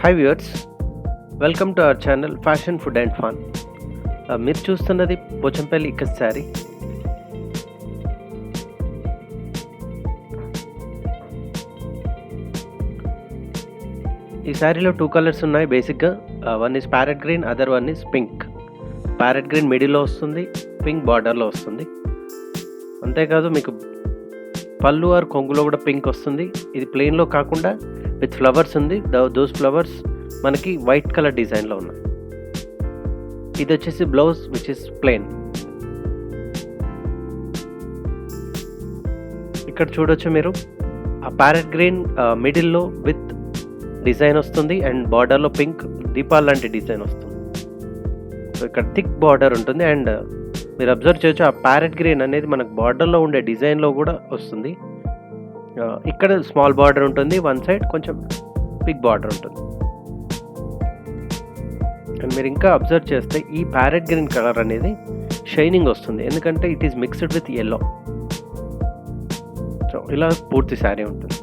Hi viewers, welcome to our channel fashion food and fun. మీరు చూస్తున్నది పోచంపల్లి ఇక్కత్ శారీ. ఈ శారీలో 2 కలర్స్ ఉన్నాయి బేసిక్గా. One is parrot green, other one is pink. Parrot green మిడిల్లో వస్తుంది, పింక్ బార్డర్లో వస్తుంది. అంతేకాదు మీకు పళ్ళు ఆర్ కొంగులో కూడా పింక్ వస్తుంది. ఇది ప్లెయిన్లో కాకుండా విత్ ఫ్లవర్స్ ఉంది. దోస్ ఫ్లవర్స్ మనకి వైట్ కలర్ డిజైన్లో ఉన్నాయి. ఇది వచ్చేసి బ్లౌజ్ విచ్ ఇస్ ప్లెయిన్. ఇక్కడ చూడొచ్చు మీరు, ఆ ప్యారెట్ గ్రీన్ మిడిల్లో విత్ డిజైన్ వస్తుంది అండ్ బార్డర్లో పింక్ దీపాల్ లాంటి డిజైన్ వస్తుంది. సో ఇక్కడ థిక్ బార్డర్ ఉంటుంది అండ్ మీరు అబ్జర్వ్ చేయొచ్చు, ఆ ప్యారెట్ గ్రీన్ అనేది మనకు బార్డర్లో ఉండే డిజైన్లో కూడా వస్తుంది. ఇక్కడ స్మాల్ బార్డర్ ఉంటుంది, వన్ సైడ్ కొంచెం బిగ్ బార్డర్ ఉంటుంది. అండ్ మీరు ఇంకా అబ్జర్వ్ చేస్తే ఈ ప్యారెట్ గ్రీన్ కలర్ అనేది షైనింగ్ వస్తుంది, ఎందుకంటే it is mixed with yellow. So ఇలా పూర్తి శారీ ఉంటుంది.